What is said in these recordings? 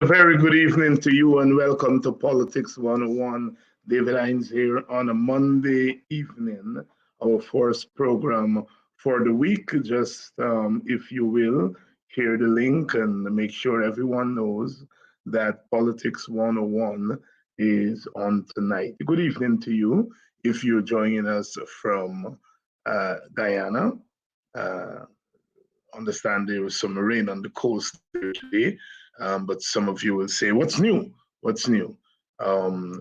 A very good evening to you and welcome to Politics 101. David Hines here on a Monday evening, our first program for the week. Just, if you will, share the link and make sure everyone knows that Politics 101 is on tonight. Good evening to you if you're joining us from Guyana. Uh, Understand there was some rain on the coast there today, but some of you will say, "What's new? What's new?"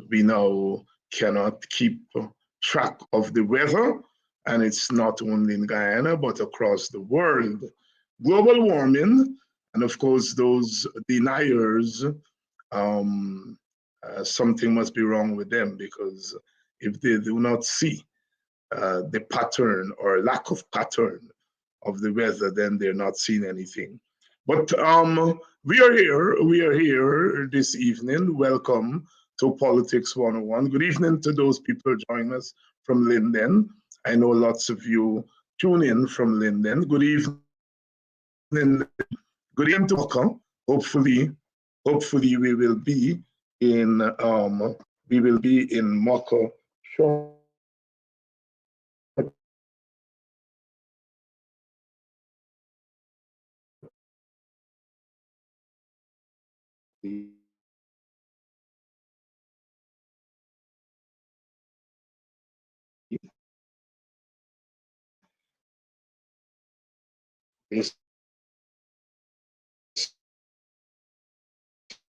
We now cannot keep track of the weather, and it's not only in Guyana but across the world. Global warming, and of course, those deniers, um, something must be wrong with them because if they do not see the pattern or lack of pattern of the weather, then they're not seeing anything. But we are here. We are here this evening. Welcome to Politics 101. Good evening to those people joining us from Linden. I know lots of you tune in from Linden. Good evening. Good evening to Mocha. Hopefully, we will be in Mocha shortly. They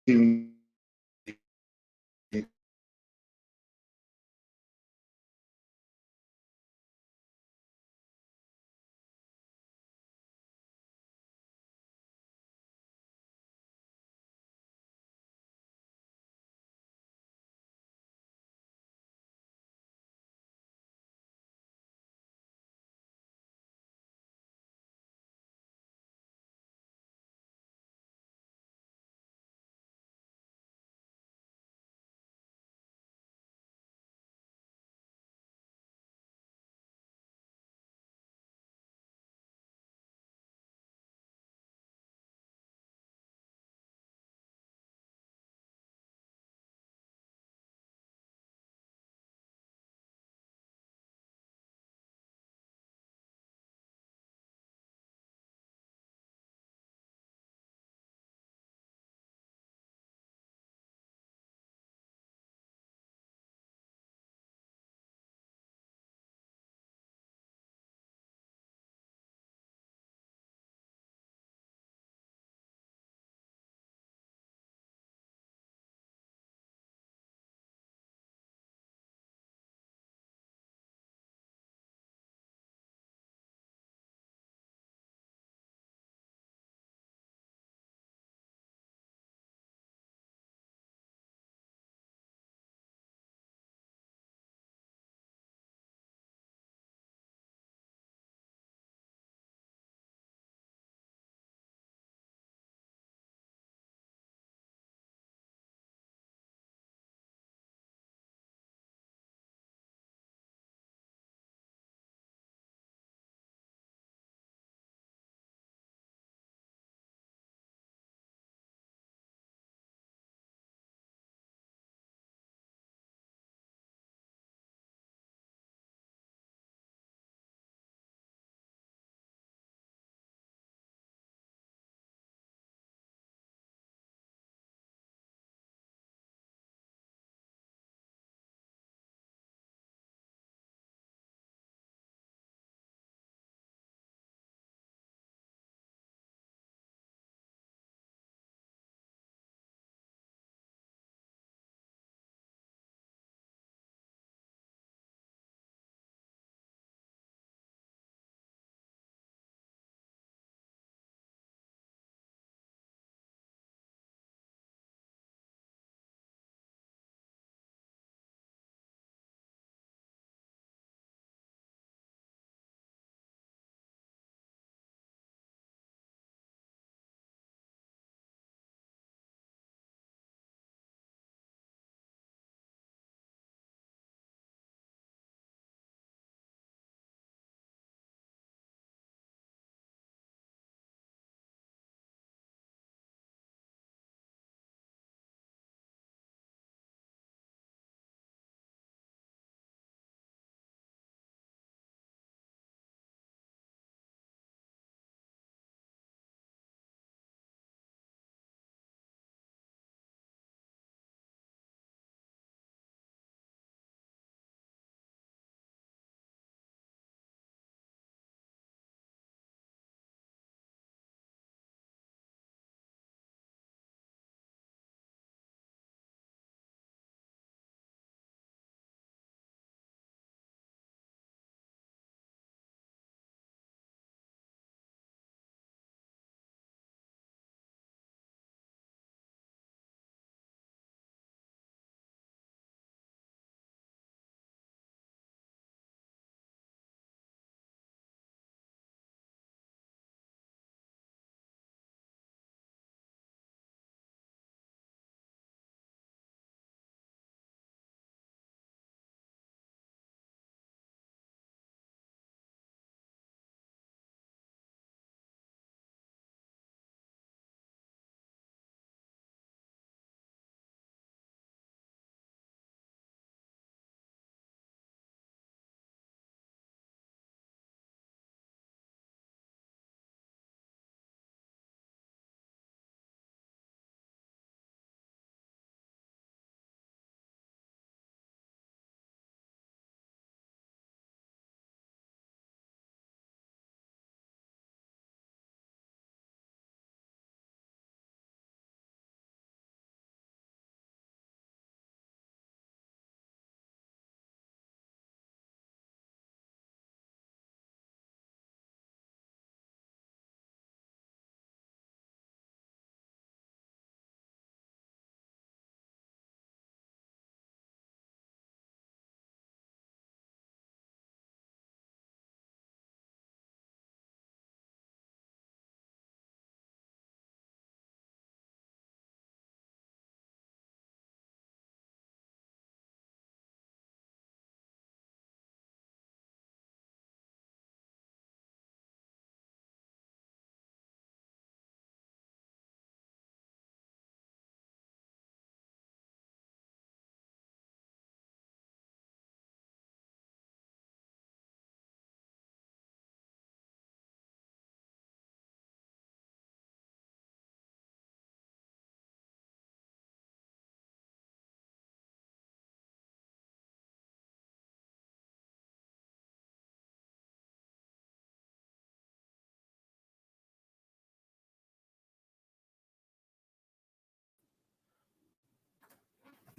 seem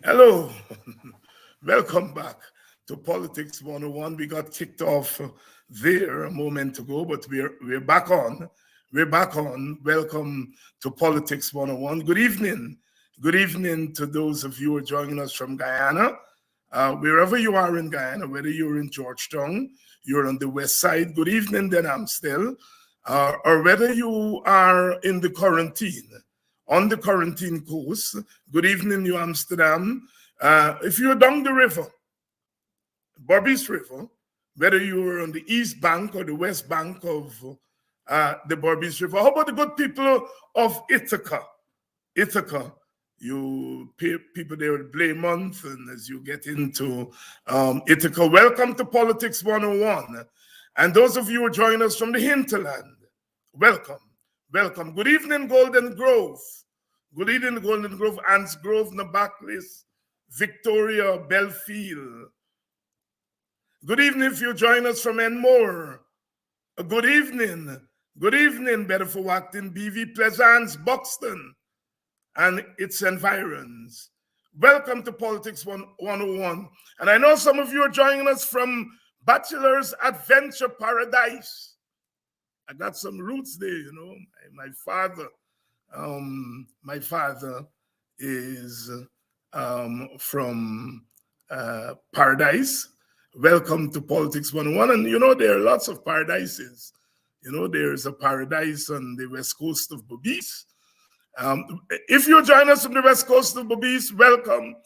Hello, welcome back to Politics 101. We got kicked off there a moment ago, but we're back on. We're back on. Welcome to Politics 101. Good evening. Good evening to those of you who are joining us from Guyana. Wherever you are in Guyana, whether you're in Georgetown, you're on the west side, good evening, then I'm still, or whether you are in the quarantine, on the quarantine coast, good evening, New Amsterdam. If you're down the river, Berbice River, whether you're on the east bank or the west bank of the Berbice River, how about the good people of Ithaca? Ithaca, people there at Blaymont, and as you get into Ithaca, welcome to Politics 101. And those of you who join us from the hinterland, welcome, welcome. Good evening, Golden Grove. Good evening, Golden Grove, Anns Grove, Nabaklis, Victoria, Belfield. Good evening if you join us from Enmore. Good evening, Bedford Wacton, BV Pleasance, Buxton, and its environs. Welcome to Politics 101. And I know some of you are joining us from Bachelor's Adventure Paradise. I got some roots there, you know. My father is from Paradise. Welcome to Politics 101. And you know, there are lots of paradises. You know, there's a paradise on the west coast of Berbice. If you join us from the west coast of Berbice, welcome.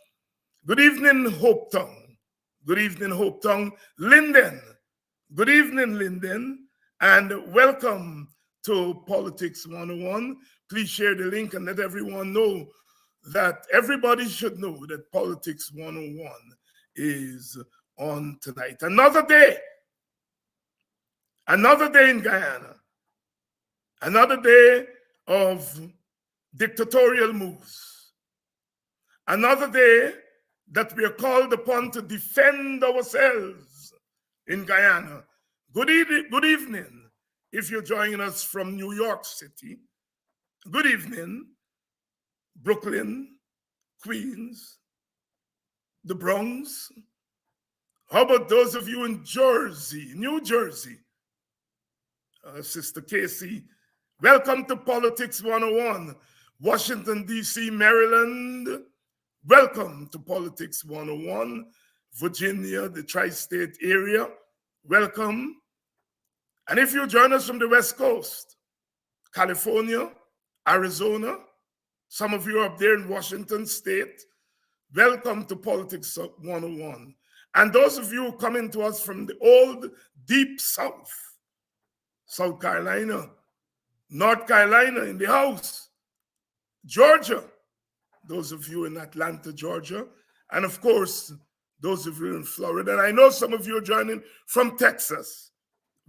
Good evening, Hopetown. Good evening, Hopetown. Linden. Good evening, Linden. And welcome to Politics 101. Please share the link and let everyone know that everybody should know that Politics 101 is on tonight. Another day in Guyana. Another day of dictatorial moves. Another day that we are called upon to defend ourselves in Guyana. Good evening if you're joining us from New York City. Good evening, Brooklyn, Queens, the Bronx. How about those of you in Jersey, New Jersey? Sister Casey, welcome to Politics 101. Washington, D.C., Maryland, welcome to Politics 101. Virginia, the tri-state area, welcome. And if you join us from the West Coast, California, Arizona, some of you are up there in Washington State, welcome to Politics 101. And those of you coming to us from the old deep South, South Carolina, North Carolina in the house, Georgia, those of you in Atlanta, Georgia, and of course, those of you in Florida. And I know some of you are joining from Texas.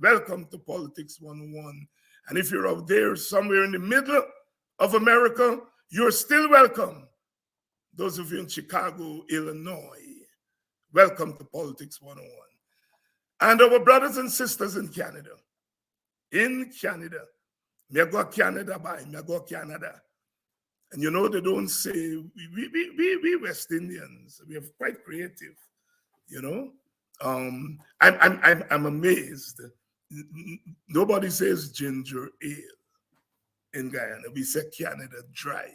Welcome to Politics 101. And if you're out there somewhere in the middle of America, you're still welcome. Those of you in Chicago, Illinois, welcome to Politics 101. And our brothers and sisters in Canada, me go Canada by, me go Canada. And you know, they don't say, we West Indians, we are quite creative, you know. I'm amazed. Nobody says ginger ale in Guyana. We say Canada Dry.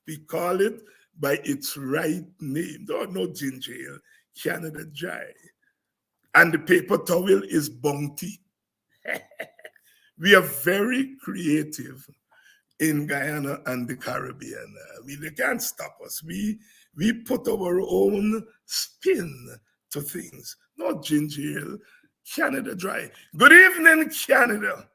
We call it by its right name. No ginger ale, Canada Dry. And the paper towel is Bounty. We are very creative in Guyana and the Caribbean. They can't stop us. We put our own spin to things. No ginger ale, Canada Dry. Good evening, Canada.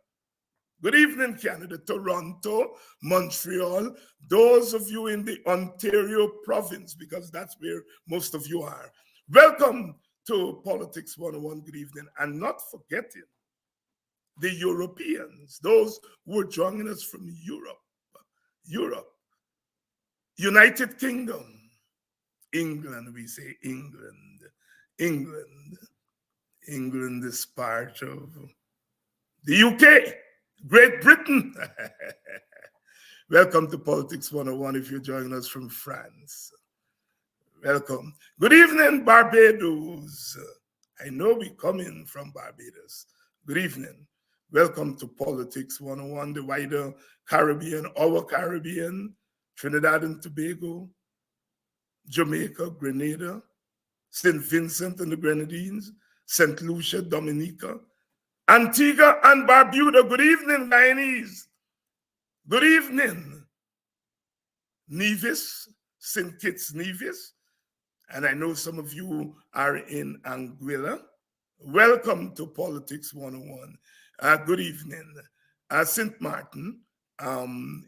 Good evening, Canada. Toronto, Montreal, those of you in the Ontario province, because that's where most of you are. Welcome to Politics 101. Good evening. And not forgetting the Europeans, those who are joining us from Europe, United Kingdom, England, we say England is part of the UK, Great Britain. Welcome to Politics 101 if you're joining us from France. Welcome. Good evening, Barbados. I know we come in from Barbados. Good evening. Welcome to Politics 101, the wider Caribbean, our Caribbean, Trinidad and Tobago, Jamaica, Grenada, St. Vincent and the Grenadines, St. Lucia, Dominica, Antigua and Barbuda. Good evening, Guyanese. Good evening, Nevis, St. Kitts, Nevis. And I know some of you are in Anguilla. Welcome to Politics 101. Good evening. St. Martin,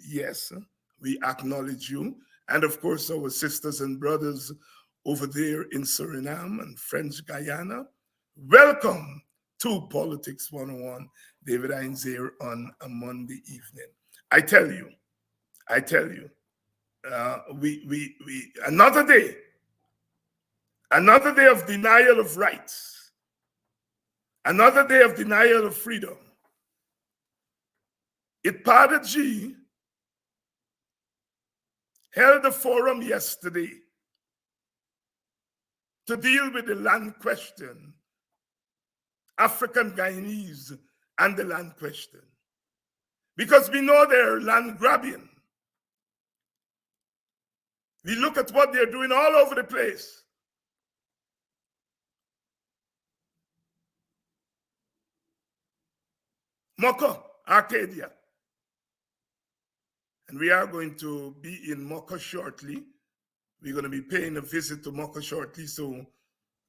yes, we acknowledge you. And of course, our sisters and brothers over there in Suriname and French Guyana. Welcome to Politics 101. David Hines here on a Monday evening. I tell you, another day of denial of rights, another day of denial of freedom. Ipada G held a forum yesterday to deal with the land question, African Guyanese and the land question. Because we know they're land grabbing. We look at what they're doing all over the place. Moko, Arcadia. And we are going to be in Moko shortly. We're going to be paying a visit to Moko shortly, so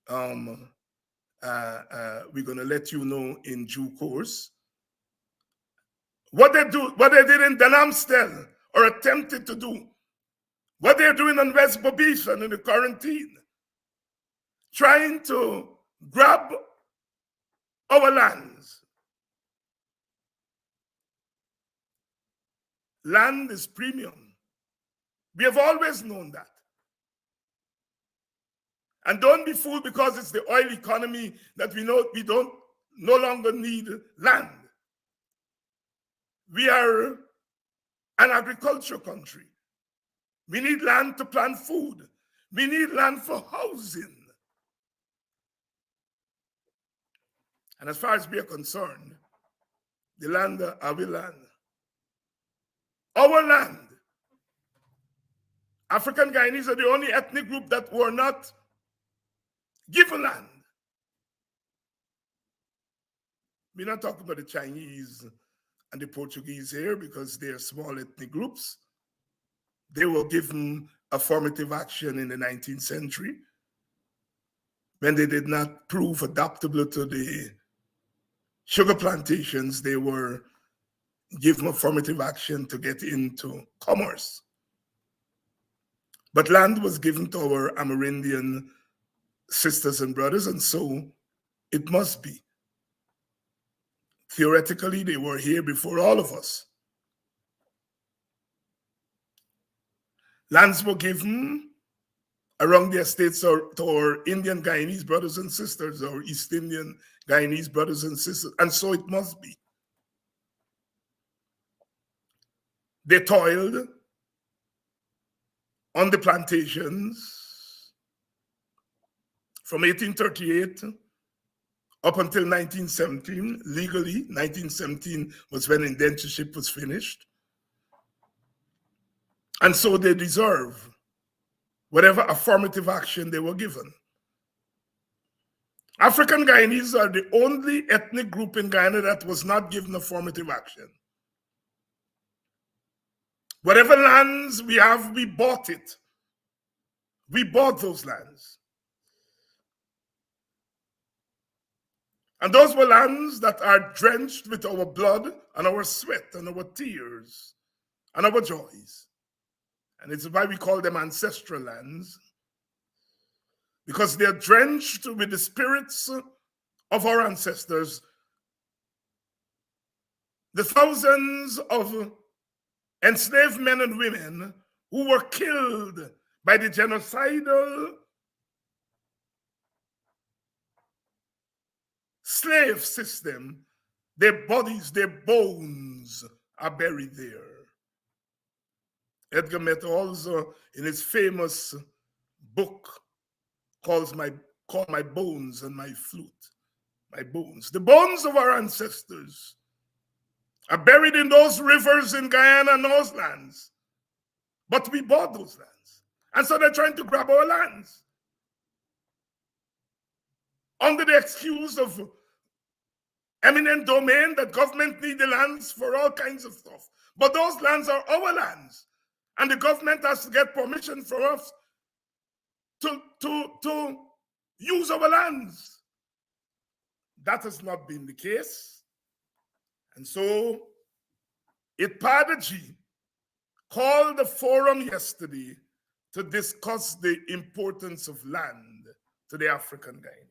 we're going to let you know in due course. What they did in Danamstel, or attempted to do, what they're doing on West Bobishan in the quarantine, trying to grab our lands. Land is premium. We have always known that. And don't be fooled because it's the oil economy that we know we don't no longer need land. We are an agricultural country. We need land to plant food. We need land for housing. And as far as we are concerned, the land, our land, our land. African Guyanese are the only ethnic group that were not given land. We're not talking about the Chinese and the Portuguese here because they are small ethnic groups. They were given affirmative action in the 19th century when they did not prove adaptable to the sugar plantations. They were given affirmative action to get into commerce. But land was given to our Amerindian sisters and brothers, and so it must be. Theoretically, they were here before all of us. Lands were given around the estates to our Indian Guyanese brothers and sisters, or East Indian Guyanese brothers and sisters, and so it must be. They toiled on the plantations from 1838 up until 1917. Legally, 1917 was when indentureship was finished. And so they deserve whatever affirmative action they were given. African Guyanese are the only ethnic group in Guyana that was not given affirmative action. Whatever lands we have, we bought it. We bought those lands. And those were lands that are drenched with our blood and our sweat and our tears and our joys. And it's why we call them ancestral lands, because they're drenched with the spirits of our ancestors. The thousands of enslaved men and women who were killed by the genocidal slave system, their bodies, their bones are buried there. Edgar Mete also, in his famous book, call my bones and my flute. My bones. The bones of our ancestors are buried in those rivers in Guyana and those lands. But we bought those lands. And so they're trying to grab our lands under the excuse of eminent domain, that government need the lands for all kinds of stuff. But those lands are our lands. And the government has to get permission from us to use our lands. That has not been the case. And so IPADG called the forum yesterday to discuss the importance of land to the African Guyanese.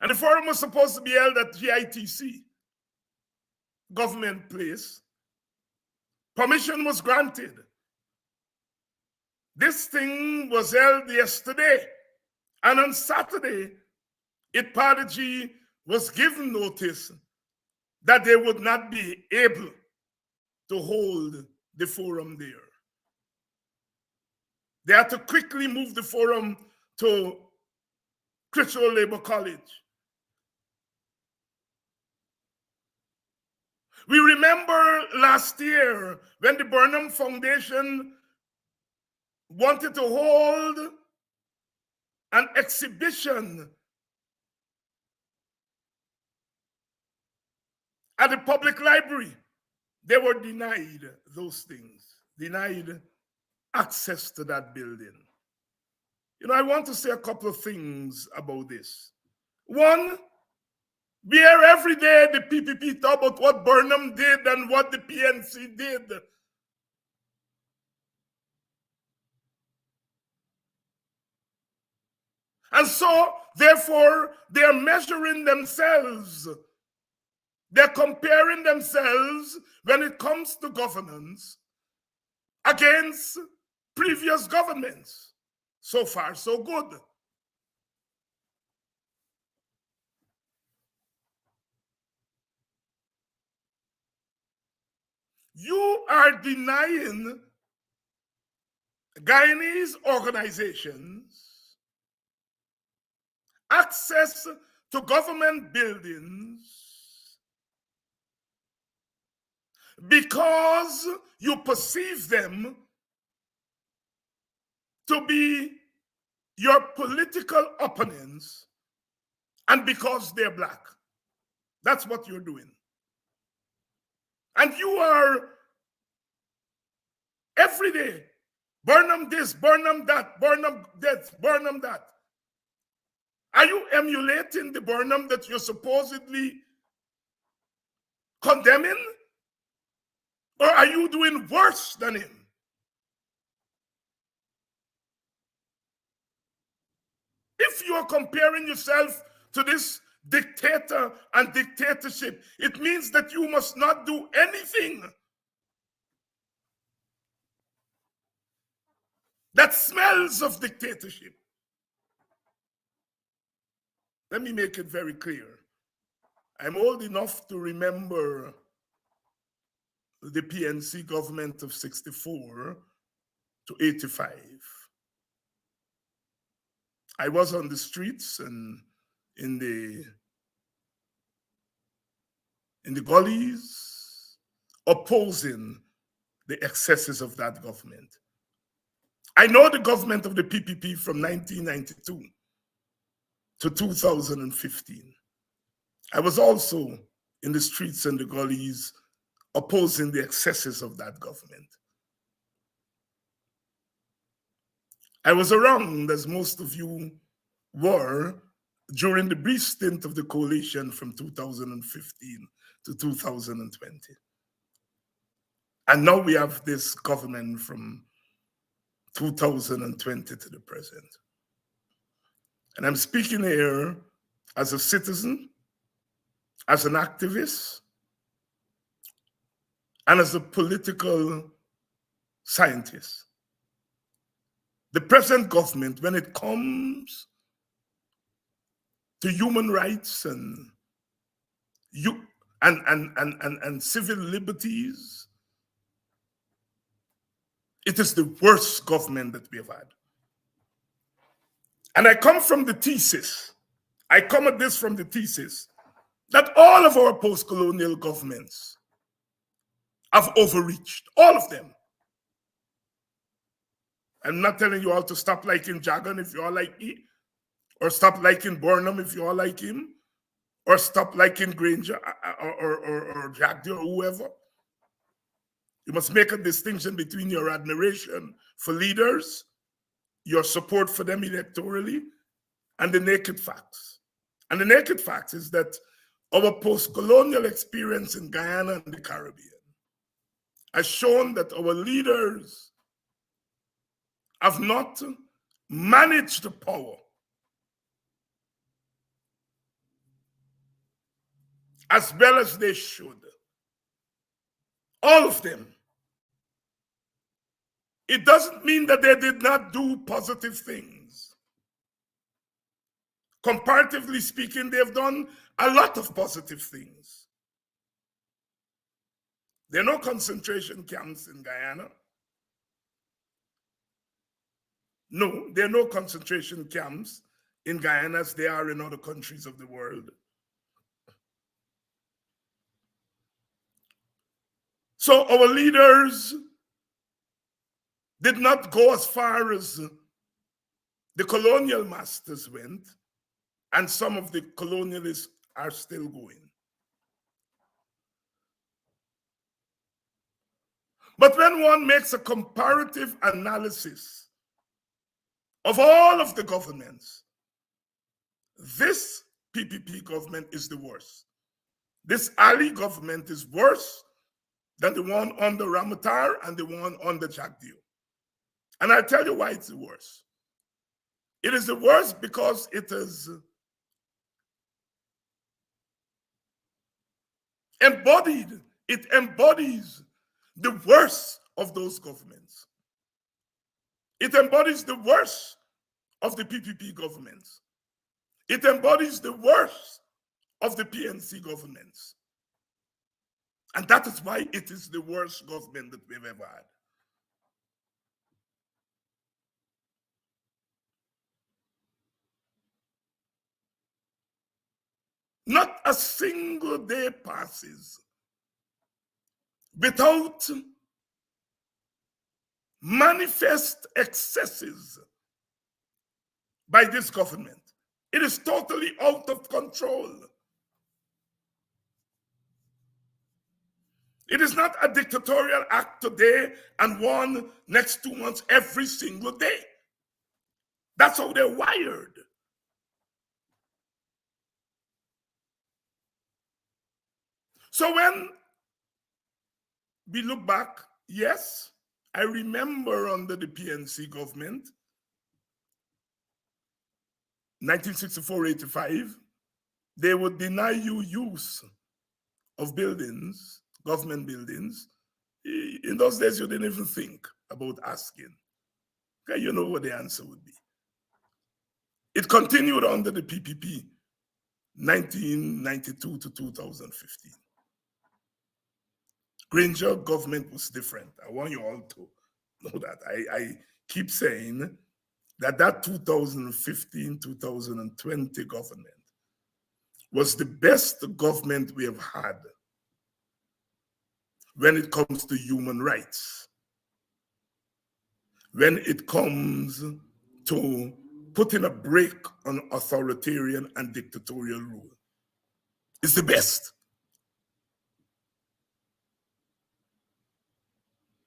And the forum was supposed to be held at GITC, Government Place. Permission was granted. This thing was held yesterday. And on Saturday, IPADG was given notice that they would not be able to hold the forum there. They had to quickly move the forum to Christian Labor College. We remember last year when the Burnham Foundation wanted to hold an exhibition at the public library. They were denied those things, denied access to that building. You know, I want to say a couple of things about this. One, we hear every day the PPP talk about what Burnham did and what the PNC did. And so, therefore, they're measuring themselves. They're comparing themselves when it comes to governance against previous governments. So far, so good. You are denying Guyanese organizations access to government buildings because you perceive them to be your political opponents and because they're black. That's what you're doing. And you are every day, Burnham this, Burnham that, Burnham this, Burnham that. Are you emulating the Burnham that you're supposedly condemning? Or are you doing worse than him? If you are comparing yourself to this dictator and dictatorship, it means that you must not do anything that smells of dictatorship. Let me make it very clear. I'm old enough to remember the PNC government of 64 to 85. I was on the streets and in the gullies opposing the excesses of that government. I know the government of the PPP from 1992 to 2015. I was also in the streets and the gullies opposing the excesses of that government. I was around, as most of you were, during the brief stint of the coalition from 2015 to 2020. And now we have this government from 2020 to the present. And I'm speaking here as a citizen, as an activist, and as a political scientist. The present government, when it comes to human rights and civil liberties, It is the worst government that we have had. And I come from the thesis, I come at this from the thesis that all of our post-colonial governments have overreached, all of them. I'm not telling you all to stop liking Jagan if you all like me, or stop liking Burnham if you all like him, or stop liking Granger or Jagdi or whoever. You must make a distinction between your admiration for leaders, your support for them electorally, and the naked facts. And the naked facts is that our post-colonial experience in Guyana and the Caribbean has shown that our leaders have not managed the power as well as they should. All of them. It doesn't mean that they did not do positive things. Comparatively speaking, they've done a lot of positive things. There are no concentration camps in Guyana. No, there are no concentration camps in Guyana as there are in other countries of the world. So our leaders did not go as far as the colonial masters went, and some of the colonialists are still going. But when one makes a comparative analysis of all of the governments, this PPP government is the worst. This Ali government is worse than the one under Ramatar and the one under Jagdeo. And I'll tell you why it's the worst. It is the worst because it embodies the worst of those governments. It embodies the worst of the PPP governments. It embodies the worst of the PNC governments. And that is why it is the worst government that we've ever had. Not a single day passes without manifest excesses by this government. It is totally out of control. It is not a dictatorial act today and one next 2 months every single day. That's how they're wired. So when we look back, yes, I remember under the PNC government, 1964-85, they would deny you use of buildings, government buildings. In those days, you didn't even think about asking. Okay, you know what the answer would be. It continued under the PPP, 1992 to 2015. Granger government was different. I want you all to know that. I keep saying that 2015-2020 government was the best government we have had when it comes to human rights, when it comes to putting a brake on authoritarian and dictatorial rule. It's the best.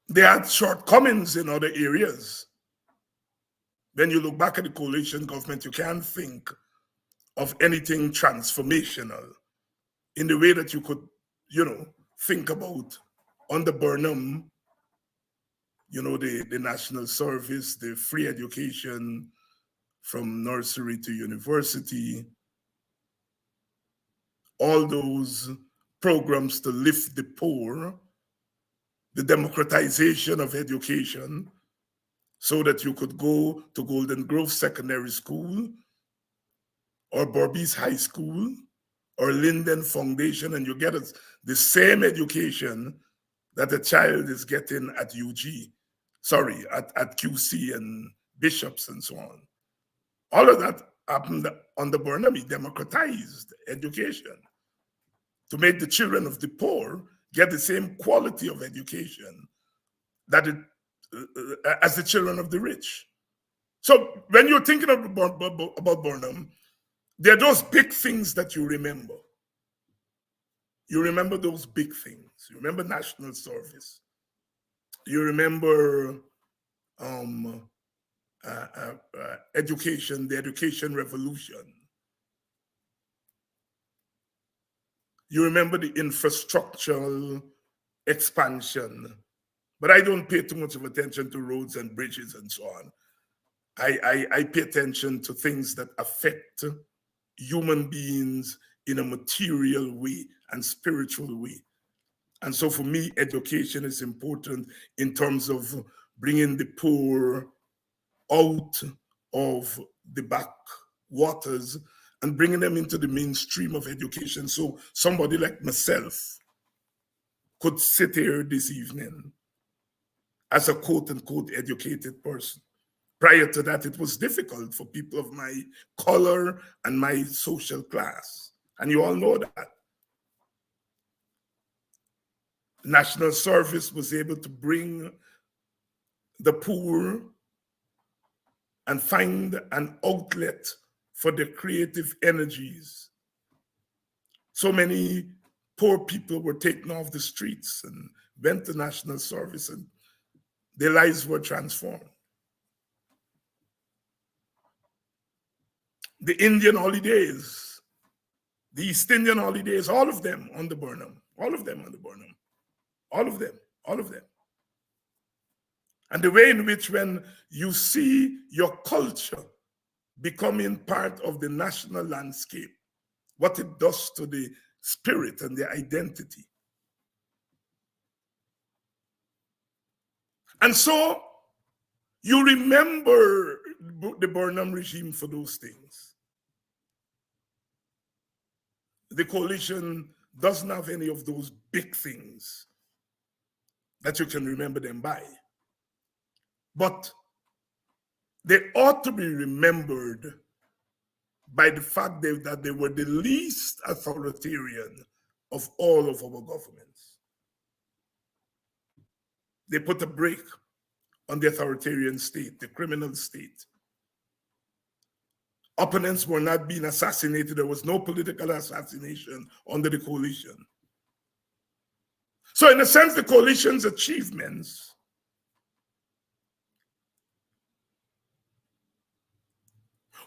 They had shortcomings in other areas. When you look back at the coalition government, you can't think of anything transformational in the way that you could, think about under Burnham, the national service, the free education from nursery to university, all those programs to lift the poor, the democratization of education, so that you could go to Golden Grove Secondary School or Borbees High School or Linden Foundation, and you get the same education that a child is getting at UG at QC and bishops and so on. All of that happened under Burnham. He democratized education to make the children of the poor get the same quality of education that as the children of the rich. So when you're thinking about Burnham, there are those big things that you remember. You remember those big things. You remember national service. You remember education, the education revolution. You remember the infrastructural expansion. But I don't pay too much of attention to roads and bridges and so on. I pay attention to things that affect human beings in a material way and spiritual way. And so for me, education is important in terms of bringing the poor out of the backwaters and bringing them into the mainstream of education. So somebody like myself could sit here this evening as a quote unquote educated person. Prior to that, it was difficult for people of my color and my social class. And you all know that. National service was able to bring the poor and find an outlet for their creative energies. So many poor people were taken off the streets and went to national service, and their lives were transformed. The Indian holidays, the East Indian holidays, all of them on the Burnham, all of them on the Burnham, all of them, all of them. And the way in which when you see your culture becoming part of the national landscape, what it does to the spirit and the identity. And so you remember the Burnham regime for those things. The coalition doesn't have any of those big things that you can remember them by. But they ought to be remembered by the fact that they were the least authoritarian of all of our governments. They put a break on the authoritarian state, the criminal state. Opponents were not being assassinated. There was no political assassination under the coalition. So in a sense, the coalition's achievements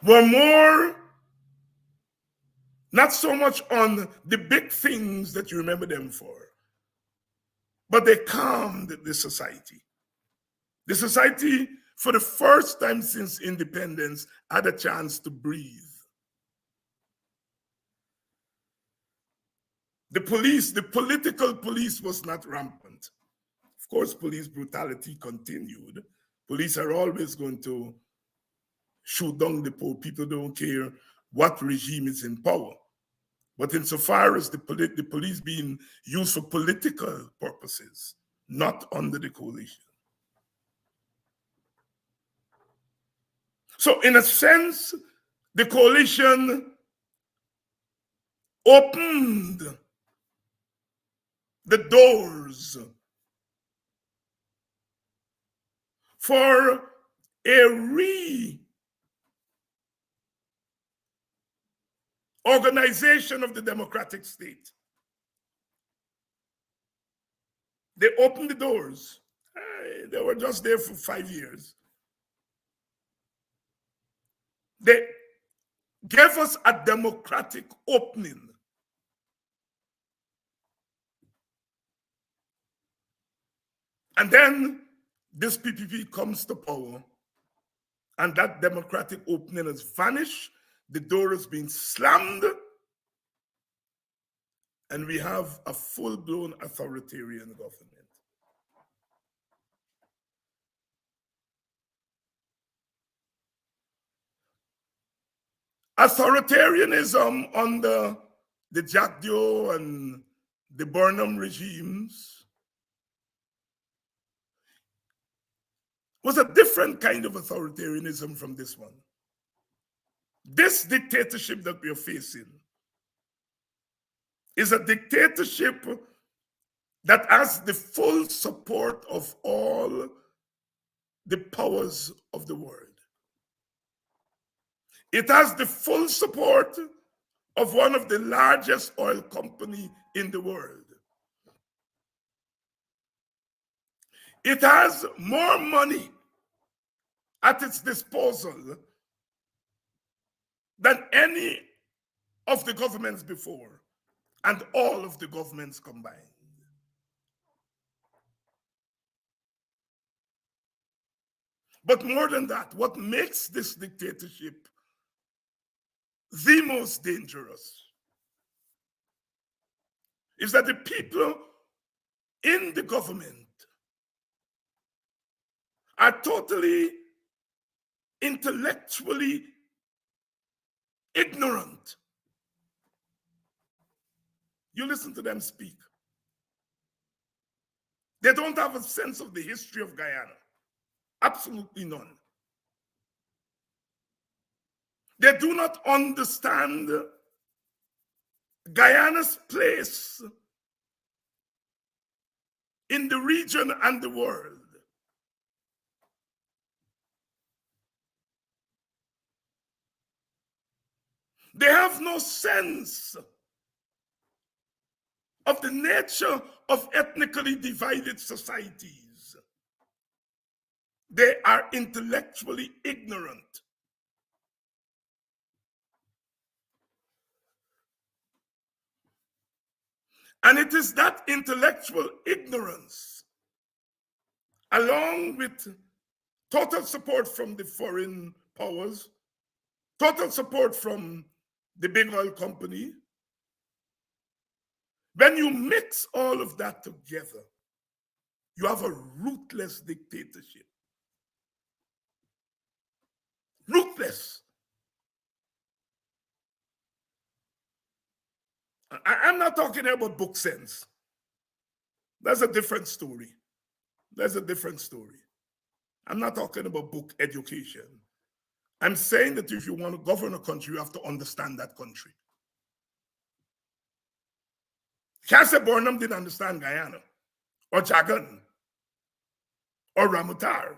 were more, not so much on the big things that you remember them for, but they calmed the society. The society, for the first time since independence, had a chance to breathe. The police, the political police was not rampant. Of course, police brutality continued. Police are always going to shoot down the poor. People don't care what regime is in power. But insofar as the police being used for political purposes, not under the coalition. So in a sense, the coalition opened the doors for a reorganization of the democratic state. They opened the doors. They were just there for 5 years. They gave us a democratic opening. And then this PPP comes to power, and that democratic opening has vanished. The door has been slammed, and we have a full-blown authoritarian government. Authoritarianism under the Jack Dio and the Burnham regimes was a different kind of authoritarianism from this one. This dictatorship that we are facing is a dictatorship that has the full support of all the powers of the world. It has the full support of one of the largest oil companies in the world. It has more money at its disposal than any of the governments before, and all of the governments combined. But more than that, what makes this dictatorship the most dangerous is that the people in the government are totally intellectually ignorant. You listen to them speak. They don't have a sense of the history of Guyana. Absolutely none. They do not understand Guyana's place in the region and the world. They have no sense of the nature of ethnically divided societies. They are intellectually ignorant. And it is that intellectual ignorance, along with total support from the foreign powers, total support from the big oil company, when you mix all of that together, you have a ruthless dictatorship. Ruthless. I'm not talking about book sense. That's a different story. That's a different story. I'm not talking about book education. I'm saying that if you want to govern a country, you have to understand that country. Chase Burnham didn't understand Guyana, or Jagan, or Ramutar.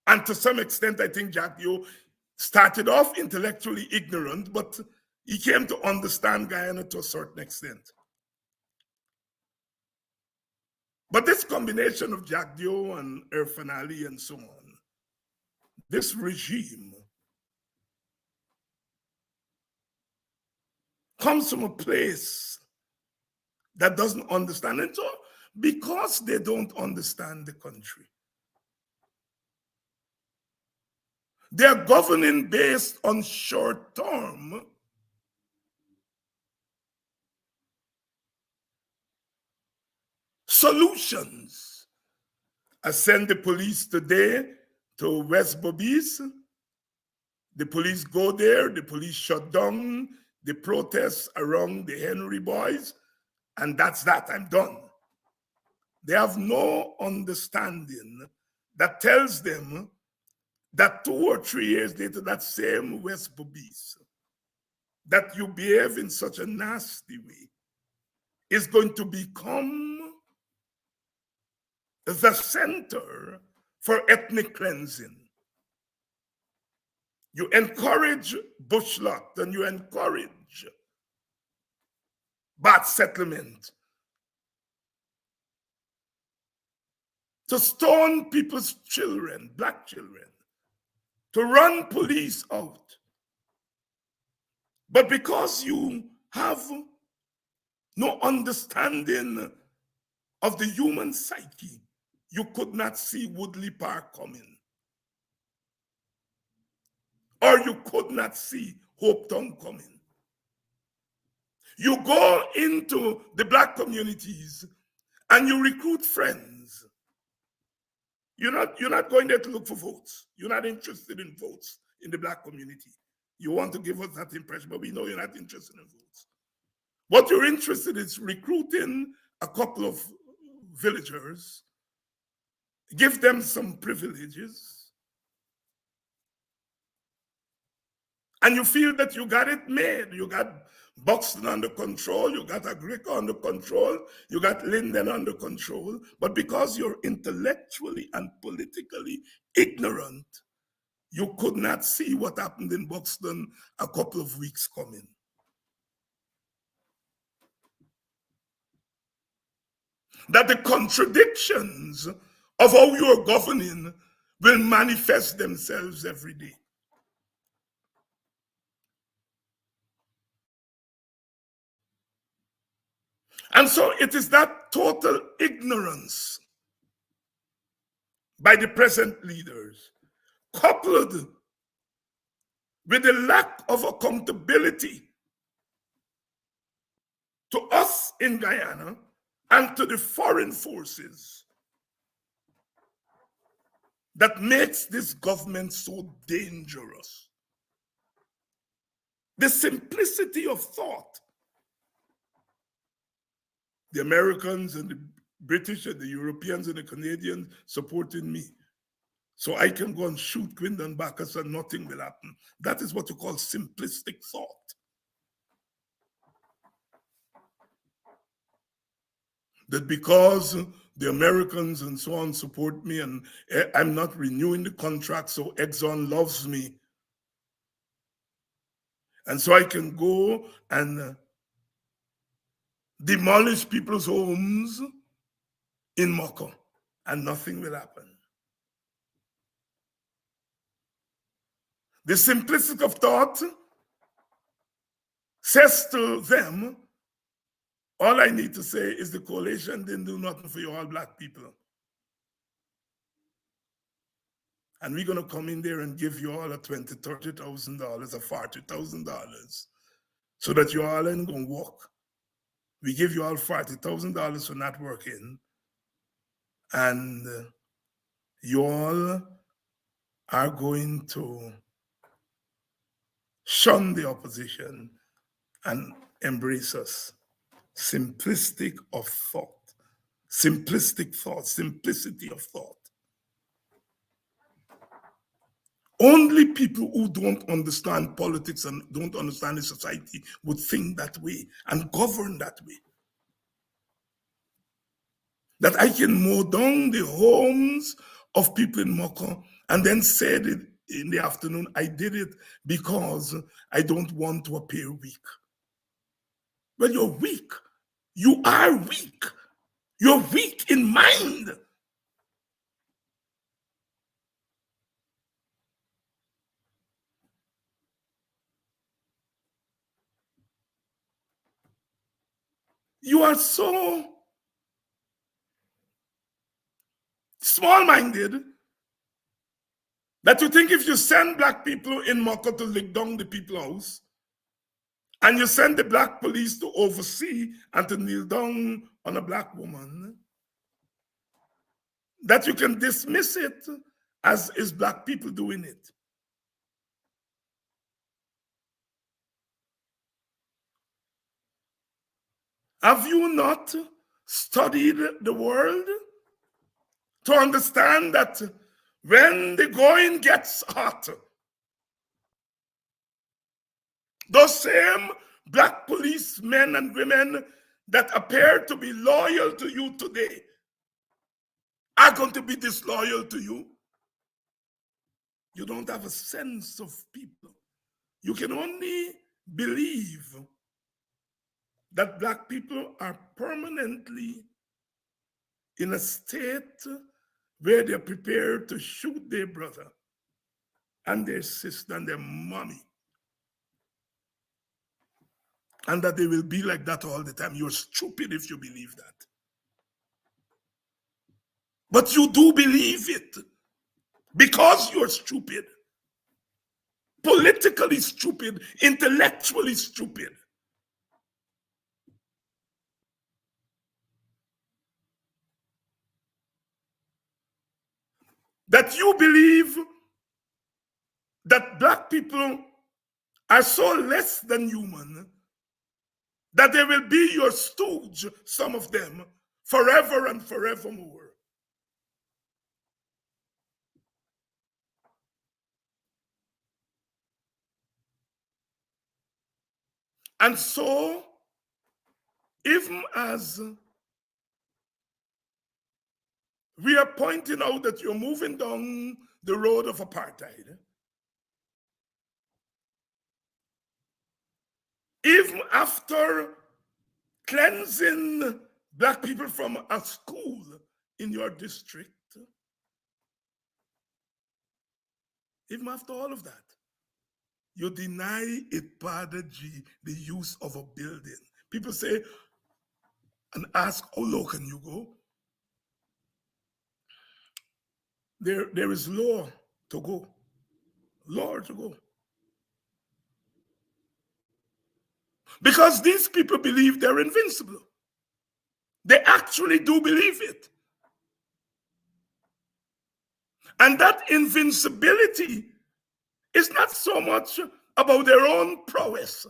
And to some extent, I think Jack Yo started off intellectually ignorant, but he came to understand Guyana to a certain extent. But this combination of Jack Dio and Irfan Ali and so on, this regime comes from a place that doesn't understand it. So because they don't understand the country, they're governing based on short-term solutions. I send the police today to West Bobis. The police go there, the police shut down the protests around the Henry boys, and that's that, I'm done. They have no understanding that tells them that 2 or 3 years later, that same West Bobis, that you behave in such a nasty way, is going to become the center for ethnic cleansing. You encourage bushlock, and you encourage bad settlement, to stone people's children, black children, to run police out. But because you have no understanding of the human psyche, you could not see Woodley Park coming. Or you could not see Hopetown coming. You go into the black communities and you recruit friends. You're not going there to look for votes. You're not interested in votes in the black community. You want to give us that impression, but we know you're not interested in votes. What you're interested in is recruiting a couple of villagers give them some privileges, and you feel that you got it made. You got Buxton under control, you got Agrica under control, you got Linden under control, but because you're intellectually and politically ignorant, you could not see what happened in Buxton a couple of weeks coming. That the contradictions of how you're governing will manifest themselves every day. And so it is that total ignorance by the present leaders, coupled with the lack of accountability to us in Guyana and to the foreign forces, that makes this government so dangerous. The simplicity of thought. The Americans and the British and the Europeans and the Canadians supporting me, so I can go and shoot Quindon Bacchus and nothing will happen. That is what you call simplistic thought. That because the Americans and so on support me and I'm not renewing the contract, so Exxon loves me. And so I can go and demolish people's homes in Moko and nothing will happen. The simplicity of thought says to them, all I need to say is the coalition didn't do nothing for you all black people. And we're going to come in there and give you all a $20,000, $30,000, or $40,000 so that you all ain't going to work. We give you all $40,000 for not working. And you all are going to shun the opposition and embrace us. Simplistic of thought. Simplistic thought, simplicity of thought. Only people who don't understand politics and don't understand the society would think that way and govern that way. That I can mow down the homes of people in Moko and then said it in the afternoon, I did it because I don't want to appear weak. Well, you're weak. You are weak. You're weak in mind. You are so small-minded that you think if you send black people in Moko to lick down the people's house, and you send the black police to oversee and to kneel down on a black woman, that you can dismiss it as is black people doing it. Have you not studied the world to understand that when the going gets hot, those same black policemen and women that appear to be loyal to you today are going to be disloyal to you? You don't have a sense of people. You can only believe that black people are permanently in a state where they're prepared to shoot their brother and their sister and their mommy. And that they will be like that all the time. You're stupid if you believe that. But you do believe it because you're stupid. Politically stupid, intellectually stupid. That you believe that black people are so less than human that they will be your stooge, some of them, forever and forevermore. And so, even as we are pointing out that you're moving down the road of apartheid, even after cleansing Black people from a school in your district, even after all of that, you deny it, Padre G, the use of a building. People say and ask, how low can you go? There is law to go. Law to go. Because these people believe they're invincible. They actually do believe it. And that invincibility is not so much about their own prowess.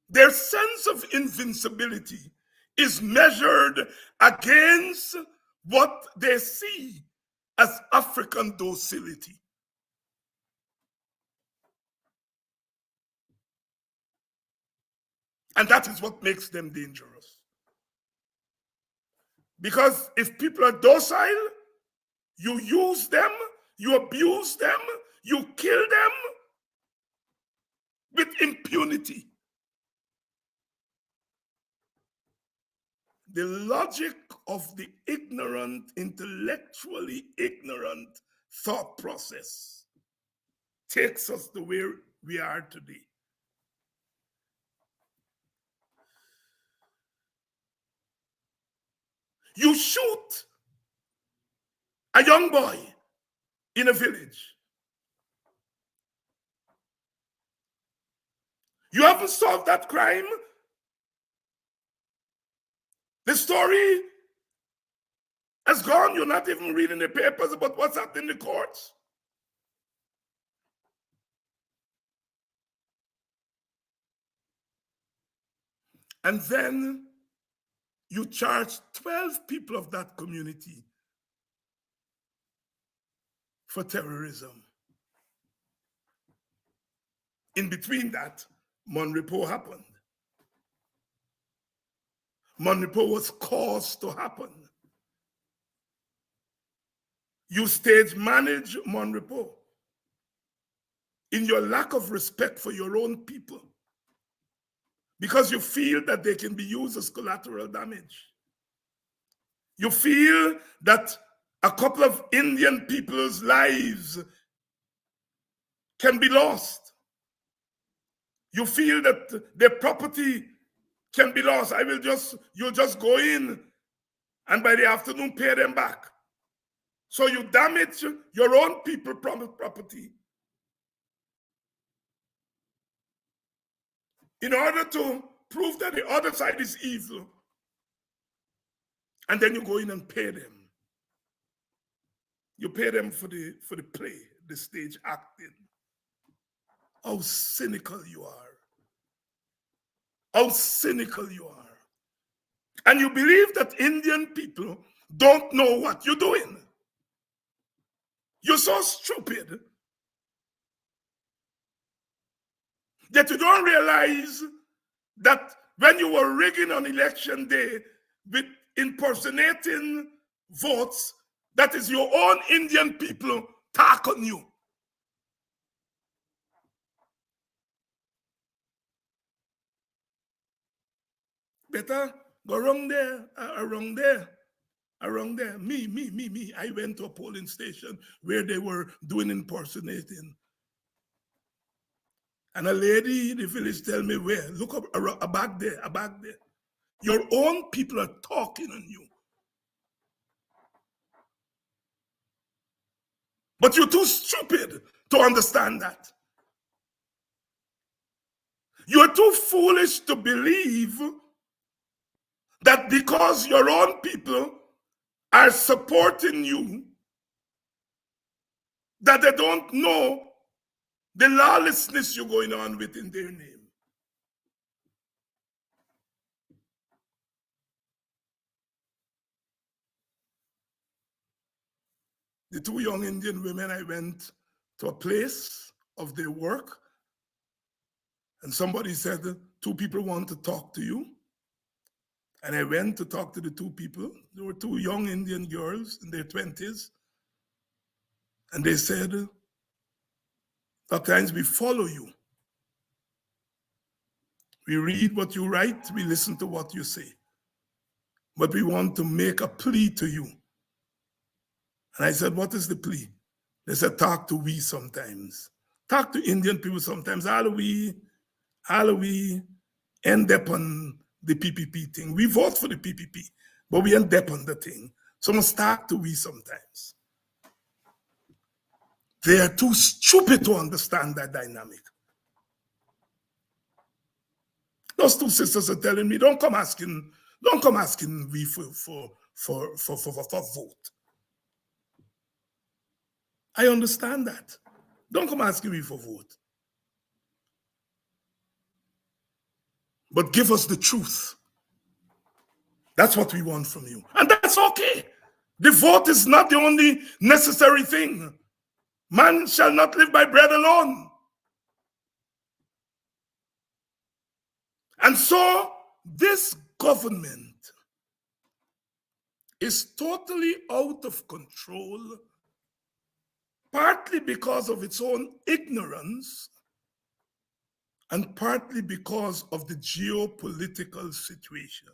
Their sense of invincibility is measured against what they see as African docility. And that is what makes them dangerous. Because if people are docile, you use them, you abuse them, you kill them with impunity. The logic of the ignorant, intellectually ignorant thought process takes us to where we are today. You shoot a young boy in a village. You haven't solved that crime. The story has gone. You're not even reading the papers about what's happening in the courts. And then you charge 12 people of that community for terrorism. In between that, Mon Repos happened. Mon Repos was caused to happen. You stage manage Mon Repos in your lack of respect for your own people because you feel that they can be used as collateral damage. You feel that a couple of Indian people's lives can be lost. You feel that their property can be lost. You'll just go in and by the afternoon pay them back. So you damage your own people property in order to prove that the other side is evil. And then you go in and pay them. You pay them for the play, the stage acting. How cynical you are. How cynical you are. And you believe that Indian people don't know what you're doing. You're so stupid that you don't realize that when you were rigging on election day with impersonating votes, that is your own Indian people talk on you. Better go around there, around there. Around there, me. I went to a polling station where they were doing impersonating. And a lady in the village tell me where. Look up a back there, a back there. Your own people are talking on you. But you're too stupid to understand that. You're too foolish to believe that because your own people are supporting you, that they don't know the lawlessness you're going on with in their name. The two young Indian women, I went to a place of their work And somebody said, 2 people want to talk to you. And I went to talk to the 2 people. They were 2 young Indian girls in their 20s. And they said, Dr. Hines, we follow you. We read what you write, we listen to what you say. But we want to make a plea to you. And I said, what is the plea? They said, talk to we sometimes. Talk to Indian people sometimes. How do we end up on the PPP thing? We vote for the PPP, but we end up on the thing. So must talk to we sometimes. They are too stupid to understand that dynamic. Those 2 sisters are telling me, don't come asking me for vote. I understand that. Don't come asking me for vote. But give us the truth. That's what we want from you. And that's okay. The vote is not the only necessary thing. Man shall not live by bread alone. And so this government is totally out of control, partly because of its own ignorance and partly because of the geopolitical situation.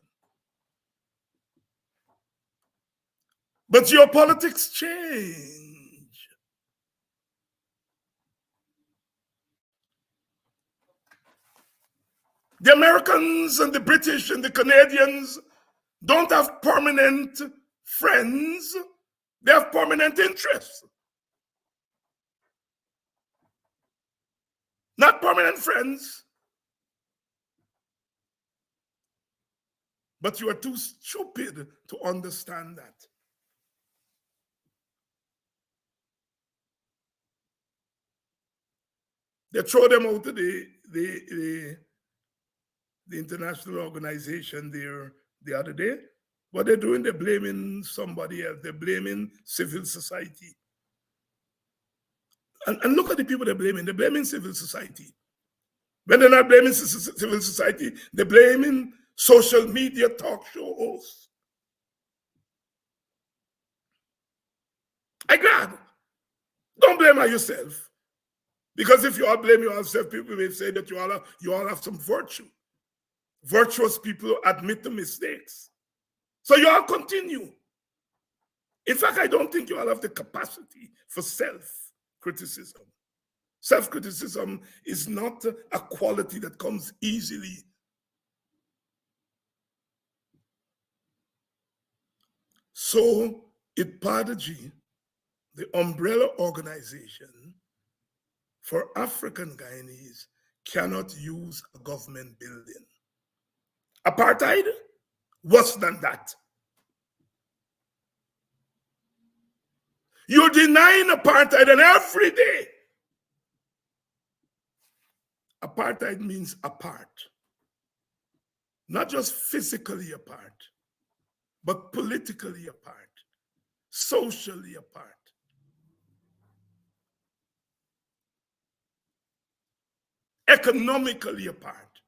But geopolitics change. The Americans and the British and the Canadians don't have permanent friends. They have permanent interests. Not permanent friends. But you are too stupid to understand that. They throw them out of the international organization there the other day. What they're doing, they're blaming somebody else. They're blaming civil society. And look at the people they're blaming. They're blaming civil society. When they're not blaming civil society, they're blaming social media talk show hosts. I'm glad. Don't blame yourself. Because if you all blame yourself, people may say that you all have some virtue. Virtuous people admit the mistakes. So you all continue. In fact, I don't think you all have the capacity for self-criticism. Self-criticism is not a quality that comes easily. So IPADG, the umbrella organization for African Guyanese, cannot use a government building. Apartheid? Worse than that. You're denying apartheid, and every day. Apartheid means apart. Not just physically apart, but politically apart, socially apart. Economically apart,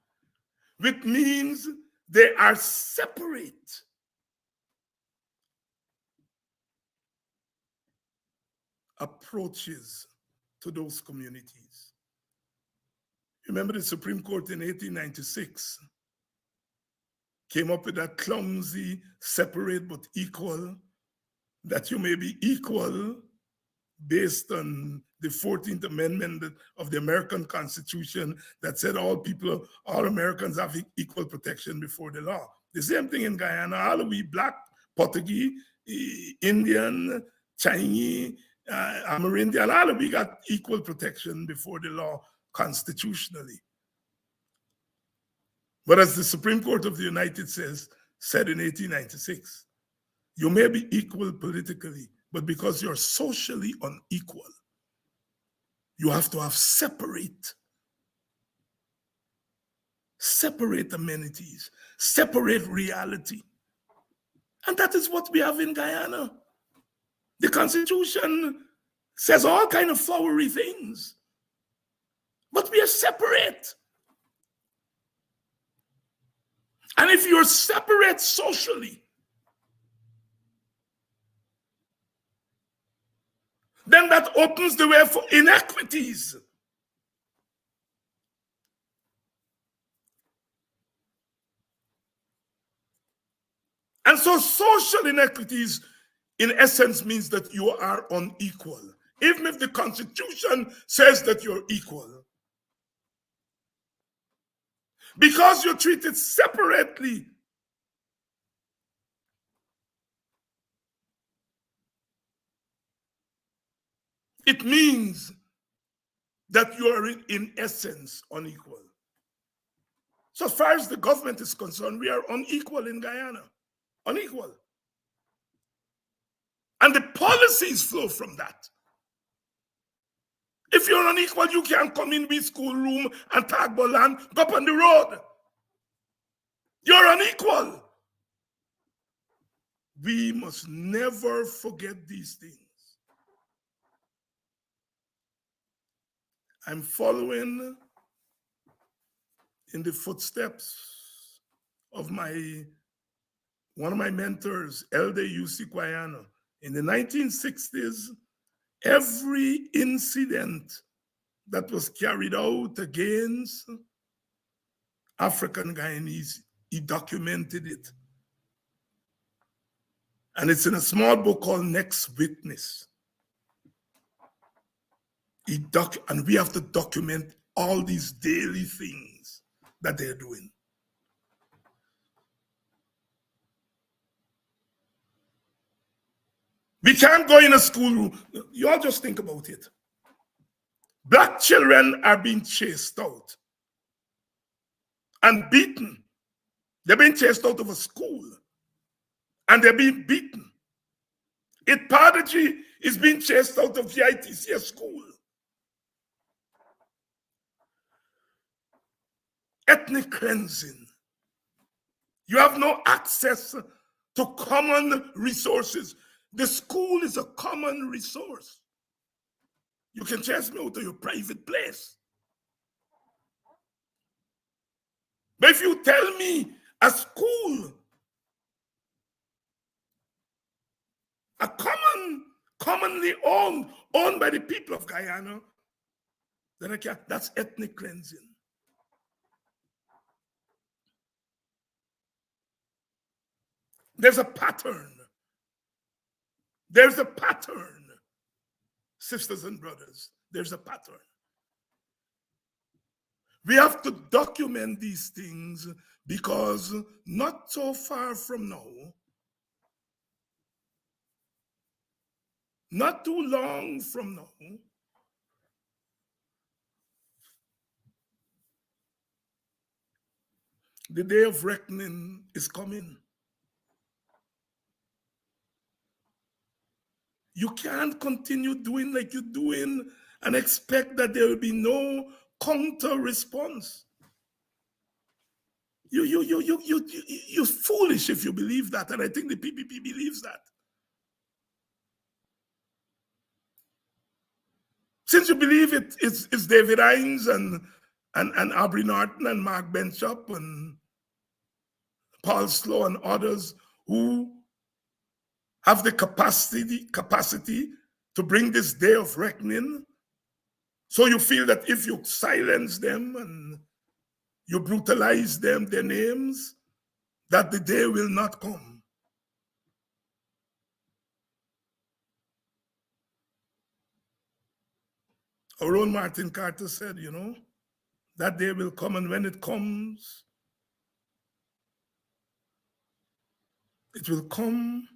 which means they are separate. Approaches to those communities. Remember the Supreme Court in 1896 came up with that clumsy, separate but equal, that you may be equal based on the 14th Amendment of the American Constitution that said all Americans have equal protection before the law. The same thing in Guyana. All we Black, Portuguese, Indian, Chinese, Amerindian, all we got equal protection before the law constitutionally. But as the Supreme Court of the United States said in 1896, you may be equal politically, but because you're socially unequal, you have to have separate amenities, separate reality. And that is what we have in Guyana. The Constitution says all kinds of flowery things, but we are separate. And if you're separate socially, then that opens the way for inequities. And so social inequities, in essence, means that you are unequal. Even if the Constitution says that you're equal. Because you're treated separately, it means that you are in essence unequal. So as far as the government is concerned, we are unequal in Guyana. Unequal. And the policies flow from that. If you're unequal, you can't come in with schoolroom and talk about land, go up on the road. You're unequal. We must never forget these things. I'm following in the footsteps of one of my mentors, Elder U.C. Guyana. In the 1960s, every incident that was carried out against African Guyanese, he documented it. And it's in a small book called Next Witness. And we have to document all these daily things that they're doing. We can't go in a schoolroom. You all just think about it. Black children are being chased out and beaten. They're being chased out of a school and they're being beaten. Ipadaji is being chased out of VITC school. Ethnic cleansing. You have no access to common resources. The school is a common resource. You can chase me out of your private place. But if you tell me a school, a commonly owned by the people of Guyana, then that's ethnic cleansing. There's a pattern. There's a pattern, sisters and brothers. There's a pattern. We have to document these things because not so far from now, not too long from now, the day of reckoning is coming. You can't continue doing like you're doing and expect that there will be no counter response. You're foolish if you believe that, and I think the PPP believes that. Since you believe it's David Hines and Aubrey Norton and Mark Benchop and Paul Slow and others who have the capacity to bring this day of reckoning, so you feel that if you silence them and you brutalize them, their names, that the day will not come. Our own Martin Carter said, that day will come, and when it comes, it will come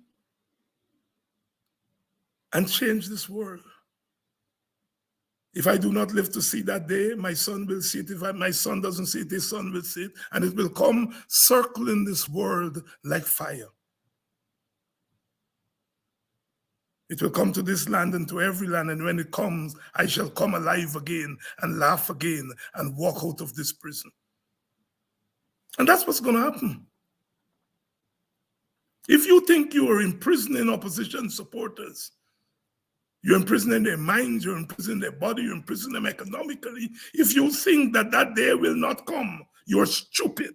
and change this world. If I do not live to see that day, my son will see it. If my son doesn't see it, his son will see it. And it will come circling this world like fire. It will come to this land and to every land. And when it comes, I shall come alive again and laugh again and walk out of this prison. And that's what's going to happen. If you think you are imprisoning opposition supporters, you're imprisoning their minds, you're imprisoning their body, you're imprisoning them economically. If you think that that day will not come, you're stupid.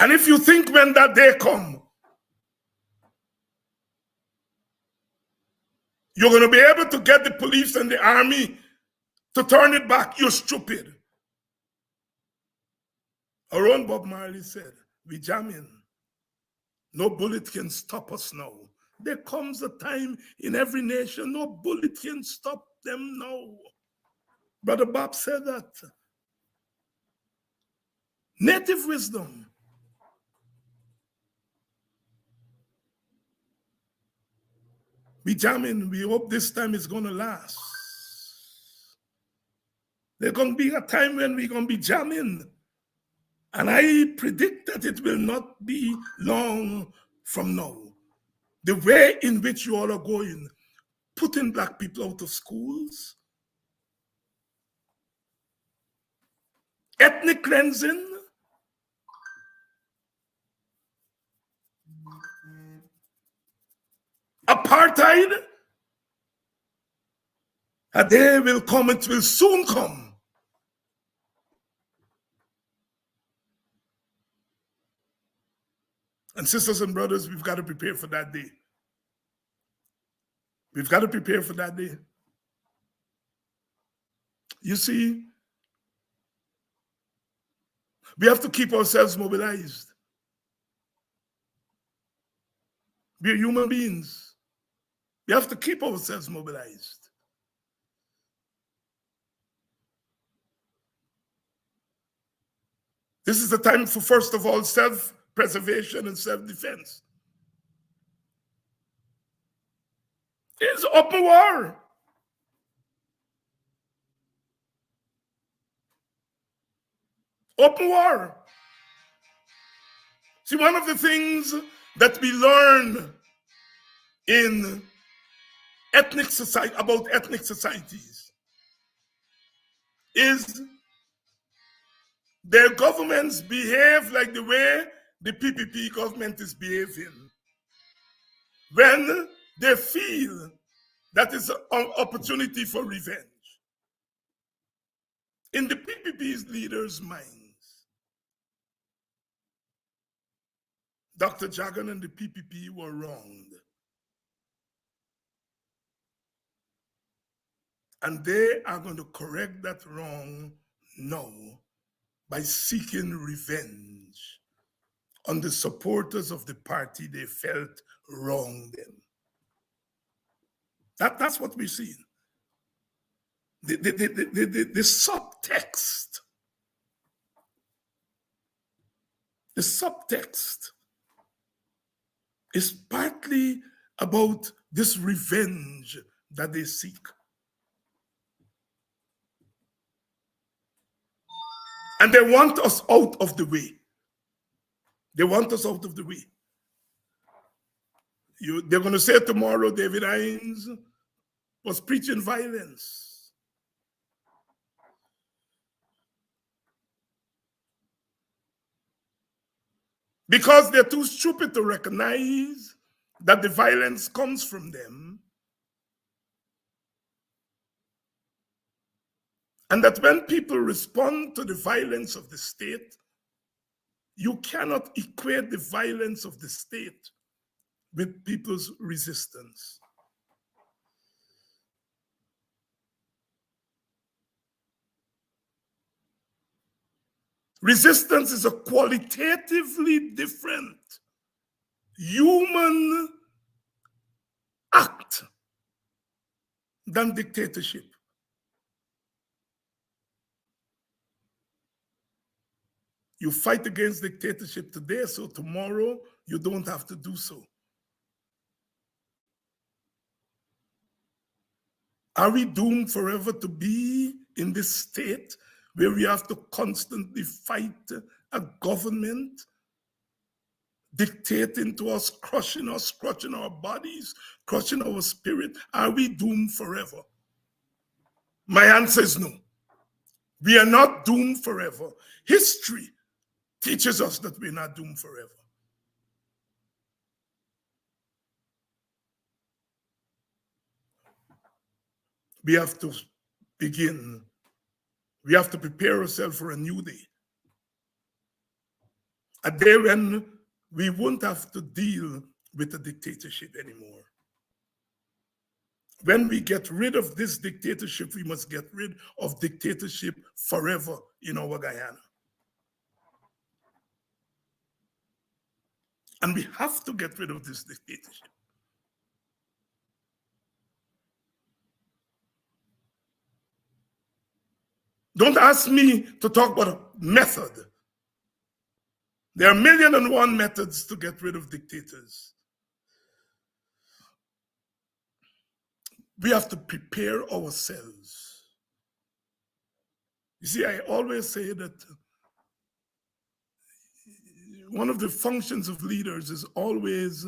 And if you think when that day come, you're going to be able to get the police and the army to turn it back, you're stupid. Our own Bob Marley said, we jamming. No bullet can stop us now. There comes a time in every nation, no bullet can stop them now. Brother Bob said that. Native wisdom. We jamming. We hope this time is going to last. There's going to be a time when we're going to be jamming. And I predict that it will not be long from now. The way in which you all are going, putting black people out of schools, ethnic cleansing, apartheid, a day will come, it will soon come. And sisters and brothers, we've got to prepare for that day. We've got to prepare for that day. You see, we have to keep ourselves mobilized. We're human beings. We have to keep ourselves mobilized. This is the time for, first of all, self-preservation and self-defense. It's open war. Open war. See, one of the things that we learn in ethnic society, about ethnic societies, is their governments behave like the way the PPP government is behaving. When they feel that is an opportunity for revenge. In the PPP's leaders' minds, Dr. Jagan and the PPP were wronged. And they are going to correct that wrong now by seeking revenge on the supporters of the party they felt wronged them. That's what we're seeing. The subtext. The subtext is partly about this revenge that they seek. And they want us out of the way. They want us out of the way. They're going to say tomorrow David Hines was preaching violence. Because they're too stupid to recognize that the violence comes from them. And that when people respond to the violence of the state, you cannot equate the violence of the state with people's resistance. Resistance is a qualitatively different human act than dictatorship. You fight against dictatorship today, so tomorrow you don't have to do so. Are we doomed forever to be in this state where we have to constantly fight a government dictating to us, crushing our bodies, crushing our spirit? Are we doomed forever? My answer is no. We are not doomed forever. History teaches us that we're not doomed forever. We have to begin. We have to prepare ourselves for a new day. A day when we won't have to deal with a dictatorship anymore. When we get rid of this dictatorship, we must get rid of dictatorship forever in our Guyana. And we have to get rid of this dictatorship. Don't ask me to talk about a method. There are 1,000,001 methods to get rid of dictators. We have to prepare ourselves. You see, I always say that one of the functions of leaders is always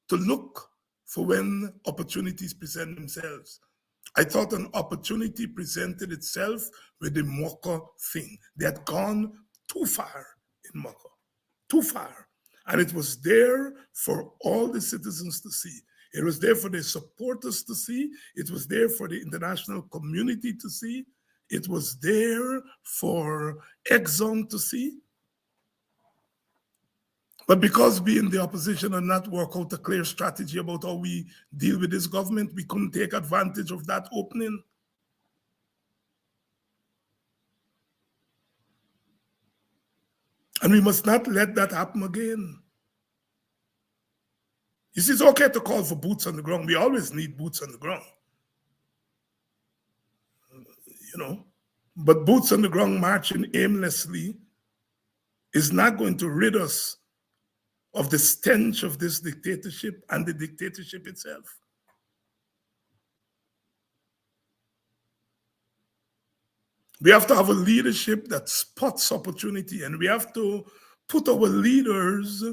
to look for when opportunities present themselves. I thought an opportunity presented itself with the Mocha thing. They had gone too far in Mocha, too far. And it was there for all the citizens to see. It was there for the supporters to see. It was there for the international community to see. It was there for Exxon to see. But because we in the opposition and not work out a clear strategy about how we deal with this government, we couldn't take advantage of that opening. And we must not let that happen again. You see, it's okay to call for boots on the ground. We always need boots on the ground. You know, but boots on the ground marching aimlessly is not going to rid us of the stench of this dictatorship and the dictatorship itself. We have to have a leadership that spots opportunity, and we have to put our leaders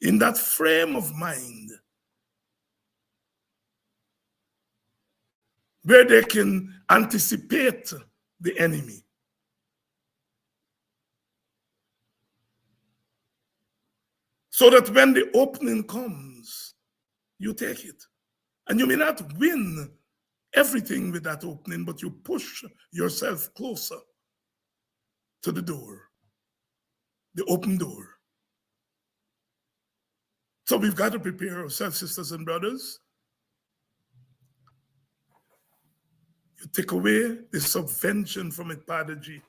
in that frame of mind where they can anticipate the enemy. So that when the opening comes, you take it. And you may not win everything with that opening, but you push yourself closer to the door, the open door. So we've got to prepare ourselves, sisters and brothers. You take away the subvention from it, Padre G.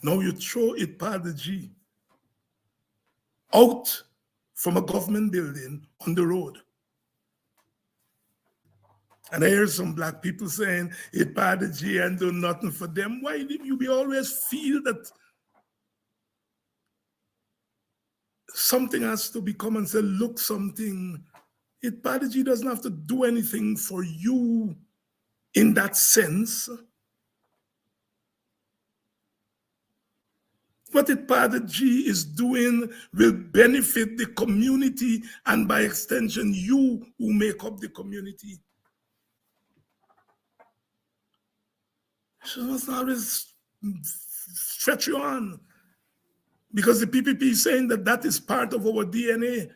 Now you throw it, Padre G, out from a government building on the road. And I hear some black people saying, it Padre G and do nothing for them. Why do you always feel that something has to become and say, look, something. It Padre G doesn't have to do anything for you in that sense. What it Padre G is doing will benefit the community and by extension, you who make up the community. So it's not always stretch you on. Because the PPP is saying that that is part of our DNA.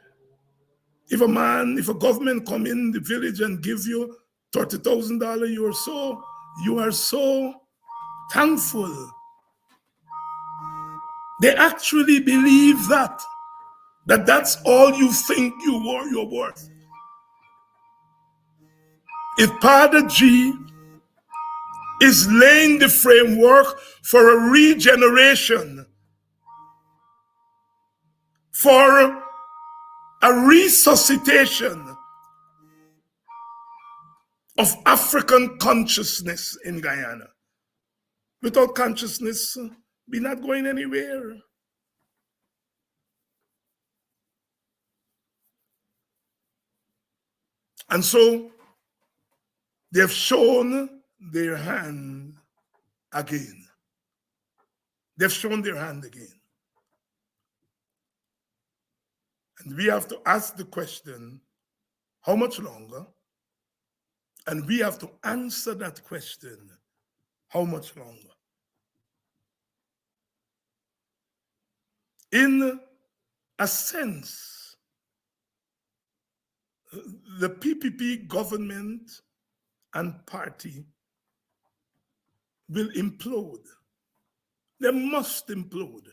If a government come in the village and give you $30,000, you are so thankful. They actually believe that's all you think you're worth. If Padre G is laying the framework for a regeneration, for a resuscitation of African consciousness in Guyana. Without consciousness, we're not going anywhere. And so they've shown their hand again. They've shown their hand again. And we have to ask the question, how much longer? And we have to answer that question, how much longer? In a sense, the PPP government and party will implode. They must implode.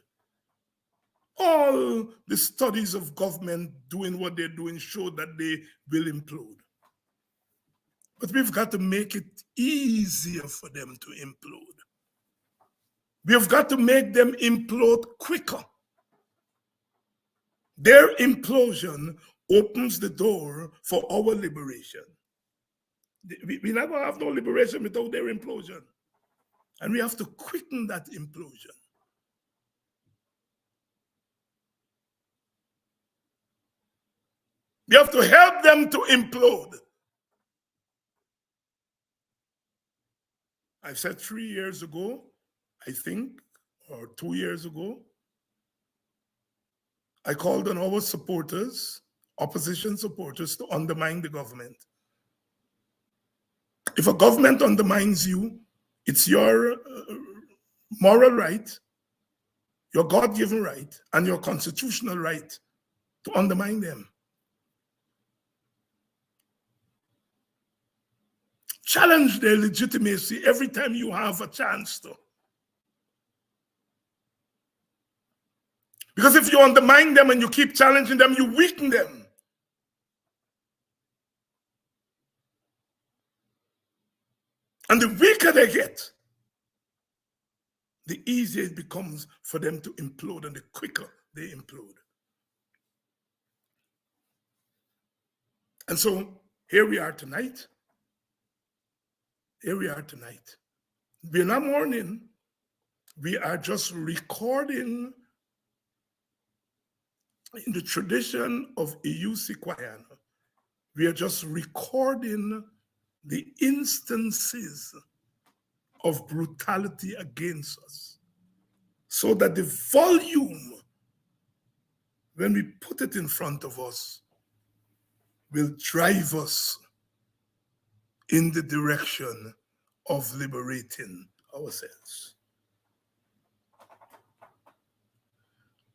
All the studies of government doing what they're doing show that they will implode. But we've got to make it easier for them to implode. We've got to make them implode quicker. Their implosion opens the door for our liberation. We're not going to have no liberation without their implosion. And we have to quicken that implosion. We have to help them to implode. I said 3 years ago, I think, or 2 years ago, I called on our supporters, opposition supporters, to undermine the government. If a government undermines you, it's your moral right, your God-given right, and your constitutional right to undermine them. Challenge their legitimacy every time you have a chance to. Because if you undermine them and you keep challenging them, you weaken them. And the weaker they get, the easier it becomes for them to implode, and the quicker they implode. And so here we are tonight. Here we are tonight. We're not mourning. We are just recording in the tradition of EUC Guyana. We are just recording the instances of brutality against us, so that the volume, when we put it in front of us, will drive us in the direction of liberating ourselves.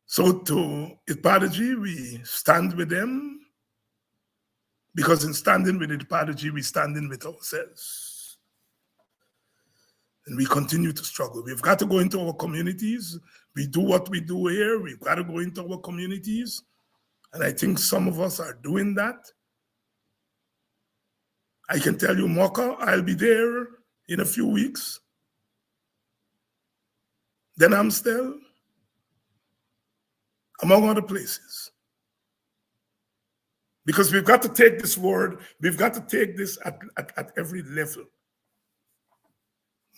So to Ipadaji, we stand with them, because in standing with Ipadaji, we standing with ourselves. And we continue to struggle. We've got to go into our communities. We do what we do here. We've got to go into our communities. And I think some of us are doing that. I can tell you, Mocha, I'll be there in a few weeks. Then Amstel, among other places. Because we've got to take this word, we've got to take this at every level.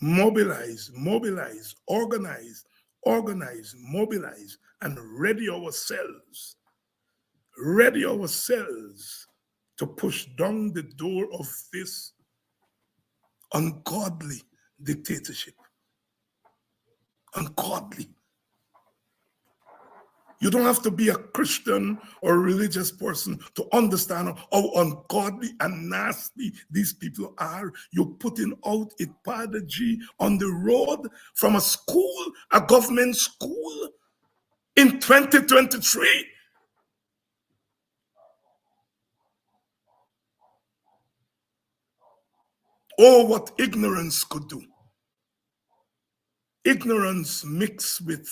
Mobilize, mobilize, organize, organize, mobilize, and ready ourselves to push down the door of this ungodly dictatorship. Ungodly. You don't have to be a Christian or a religious person to understand how ungodly and nasty these people are. You're putting out Ipadaji on the road from a school, a government school, in 2023. Oh, what ignorance could do. Ignorance mixed with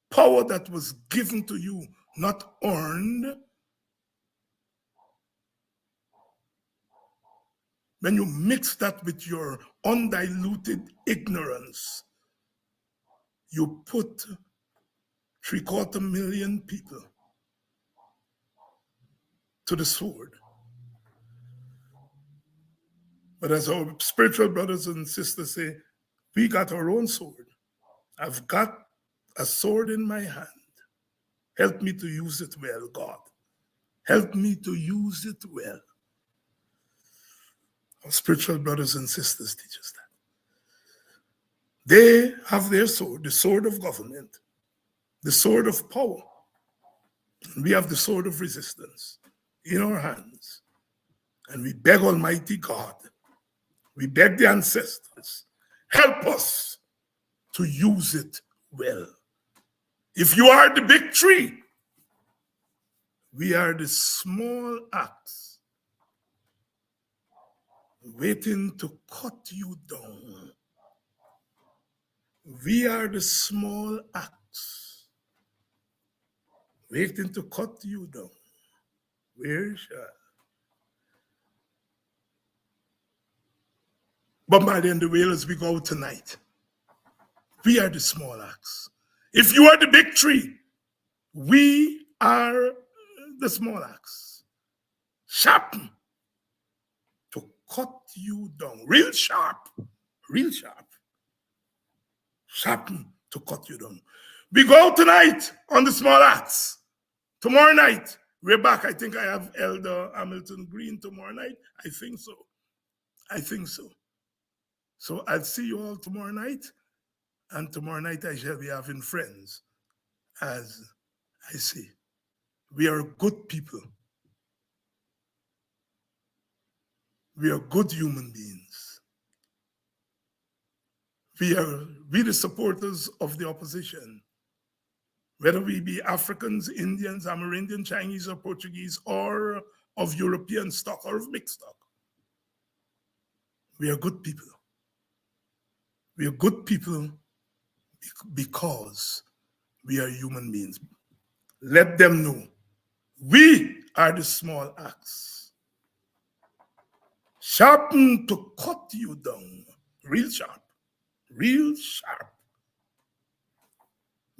power that was given to you, not earned. When you mix that with your undiluted ignorance, you put 750,000 people to the sword. But as our spiritual brothers and sisters say, we got our own sword. I've got a sword in my hand. Help me to use it well, God. Help me to use it well. Our spiritual brothers and sisters teach us that. They have their sword, the sword of government, the sword of power. We have the sword of resistance in our hands. And we beg Almighty God, we beg the ancestors, help us to use it well. If you are the big tree, we are the small axe waiting to cut you down. We are the small axe waiting to cut you down. Where shall Bombarding the whale as we go tonight? We are the small axe. If you are the big tree, we are the small axe. Sharpen to cut you down. Real sharp. Real sharp. Sharpen to cut you down. We go tonight on the small axe. Tomorrow night, we're back. I think I have Elder Hamilton Green tomorrow night. I think so. I think so. So I'll see you all tomorrow night. And tomorrow night I shall be having friends. As I say, we are good people. We are good human beings. We the supporters of the opposition. Whether we be Africans, Indians, Amerindian, Chinese, or Portuguese, or of European stock or of mixed stock. We are good people. We are good people because we are human beings. Let them know we are the small axe. Sharpen to cut you down. Real sharp. Real sharp.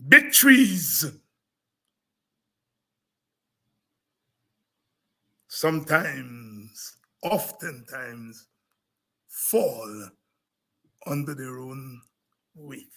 Big trees sometimes, oftentimes, fall under their own weight.